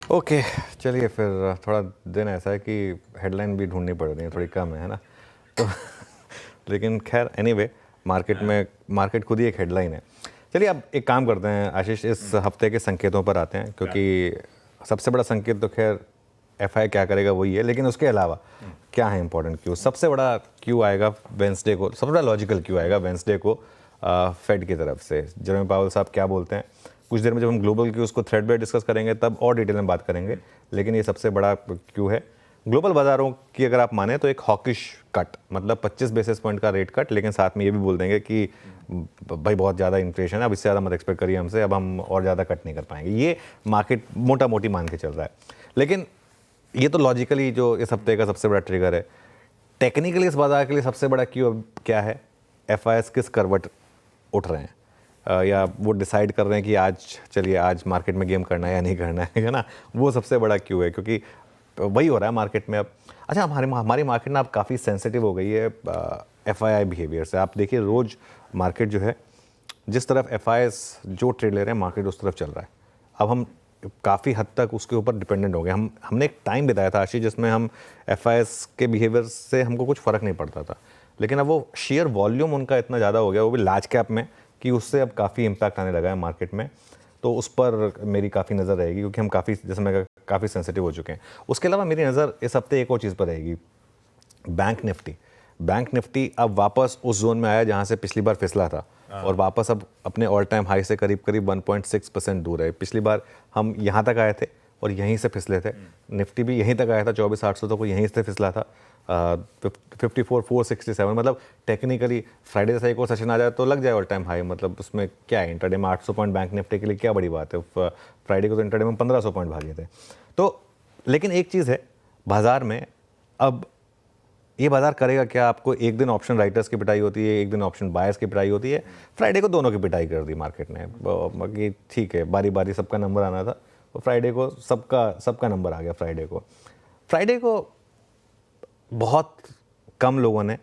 Okay, चलिए फिर थोड़ा दिन ऐसा है कि हेडलाइन भी ढूंढनी पड़ रही है, थोड़ी कम है ना। तो लेकिन खैर एनीवे, मार्केट खुद ही एक हेडलाइन है। चलिए अब एक काम करते हैं आशीष, इस हफ्ते के संकेतों पर आते हैं, क्योंकि सबसे बड़ा संकेत तो खैर एफआई क्या करेगा वही है, लेकिन उसके अलावा क्या है इंपॉर्टेंट क्यू। सबसे बड़ा क्यू आएगा वेंसडे को, सबसे बड़ा लॉजिकल क्यू आएगा वेंसडे को फेड की तरफ से। जेरोम पावेल साहब क्या बोलते हैं, कुछ देर में जब हम ग्लोबल क्यूज़ को थ्रेडबाय डिस्कस करेंगे तब और डिटेल में बात करेंगे, लेकिन ये सबसे बड़ा क्यू है। ग्लोबल बाजारों की अगर आप माने तो एक हॉकिश कट, मतलब 25 बेसिस पॉइंट का रेट कट, लेकिन साथ में ये भी बोल देंगे कि भाई बहुत ज़्यादा इन्फ्लेशन है, अब इससे ज़्यादा मत एक्सपेक्ट करिए हमसे, अब हम और ज़्यादा कट नहीं कर पाएंगे। ये मार्केट मोटा मोटी मान के चल रहा है। लेकिन ये तो लॉजिकली जो इस हफ्ते का सबसे बड़ा ट्रिगर है। टेक्निकली इस बाजार के लिए सबसे बड़ा क्यू अब क्या है, एफआईएस किस करवट उठ रहे हैं, या वो डिसाइड कर रहे हैं कि आज मार्केट में गेम करना है या नहीं करना है ना। वो सबसे बड़ा क्यू है, क्योंकि वही हो रहा है मार्केट में अब। अच्छा, हमारी मार्केट ना अब काफ़ी सेंसिटिव हो गई है एफआईआई बिहेवियर से। आप देखिए रोज़ मार्केट जो है, जिस तरफ एफआईएस जो ट्रेड ले रहे हैं मार्केट उस तरफ चल रहा है। अब हम काफ़ी हद तक उसके ऊपर डिपेंडेंट हो गए। हमने एक टाइम बिताया था आशीष जिसमें हम एफआईएस के बिहेवियर से हमको कुछ फ़र्क नहीं पड़ता था, लेकिन अब वो शेयर वॉल्यूम उनका इतना ज़्यादा हो गया, वो भी लार्ज कैप में, कि उससे अब काफ़ी इम्पैक्ट आने लगा है मार्केट में। तो उस पर मेरी काफ़ी नज़र रहेगी, क्योंकि हम काफ़ी, जैसे मैं काफ़ी सेंसिटिव हो चुके हैं। उसके अलावा मेरी नज़र इस हफ्ते एक और चीज़ पर रहेगी, बैंक निफ्टी अब वापस उस जोन में आया जहाँ से पिछली बार फिसला था, और वापस अब अपने ऑल टाइम हाई से करीब 1.6% दूर है। पिछली बार हम यहाँ तक आए थे और यहीं से फिसले थे। निफ्टी भी यहीं तक आया था, 24,800 तक, यहीं से फिसला था 54,467। मतलब टेक्निकली फ्राइडे जैसा एक और सेशन आ जाए तो लग जाए ऑल टाइम हाई। मतलब उसमें क्या है, इंटरडे में 800 पॉइंट बैंक निफ्टी के लिए क्या बड़ी बात है। फ्राइडे को तो इंटरडे में 1500 पॉइंट भागे थे। तो लेकिन एक चीज़ है बाजार में, अब ये बाजार करेगा क्या। आपको एक दिन ऑप्शन राइटर्स की पिटाई होती है, एक दिन ऑप्शन बायर्स की पिटाई होती है। फ्राइडे को दोनों की पिटाई कर दी मार्केट ने। बाकी ठीक है, बारी बारी सबका नंबर आना था, तो फ्राइडे को सबका नंबर आ गया। फ्राइडे को बहुत कम लोगों ने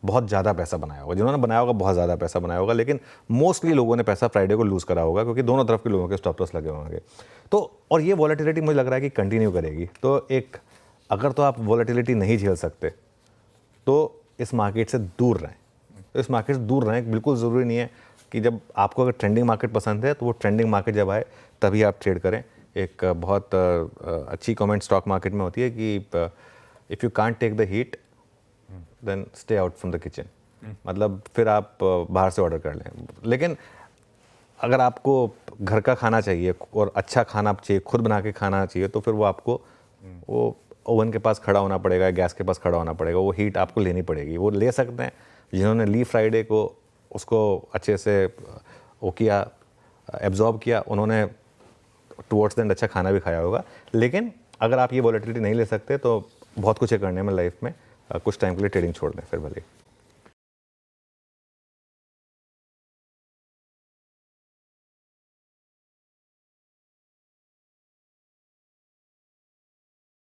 बहुत ज़्यादा पैसा बनाया होगा, जिन्होंने बनाया होगा बहुत ज़्यादा पैसा बनाया होगा, लेकिन मोस्टली लोगों ने पैसा फ्राइडे को लूज़ करा होगा, क्योंकि दोनों तरफ के लोगों के स्टॉप लॉस लगे होंगे। तो और ये वॉलेटिलिटी मुझे लग रहा है कि कंटिन्यू करेगी। तो अगर तो आप वॉलेटिलिटी नहीं झेल सकते तो इस मार्केट से दूर रहें। बिल्कुल ज़रूरी नहीं है कि जब आपको अगर ट्रेंडिंग मार्केट पसंद है तो वो ट्रेंडिंग मार्केट जब आए तभी आप ट्रेड करें। एक बहुत अच्छी कमेंट स्टॉक मार्केट में होती है कि if you can't take the heat then stay out from the kitchen. मतलब फिर आप बाहर से ऑर्डर कर लें। लेकिन अगर आपको घर का खाना चाहिए और अच्छा खाना चाहिए, खुद बना के खाना चाहिए, तो फिर वो आपको वो ओवन के पास खड़ा होना पड़ेगा, गैस के पास खड़ा होना पड़ेगा, वो हीट आपको लेनी पड़ेगी। वो ले सकते हैं जिन्होंने ली फ्राइडे को, उसको अच्छे से वो किया, एब्जॉर्ब किया, उन्होंने टुवर्ड्स द एंड अच्छा खाना भी खाया होगा। लेकिन अगर आप ये वॉलेटिलिटी नहीं ले सकते तो बहुत कुछ है करने में लाइफ में, कुछ टाइम के लिए ट्रेडिंग छोड़ दें फिर भले।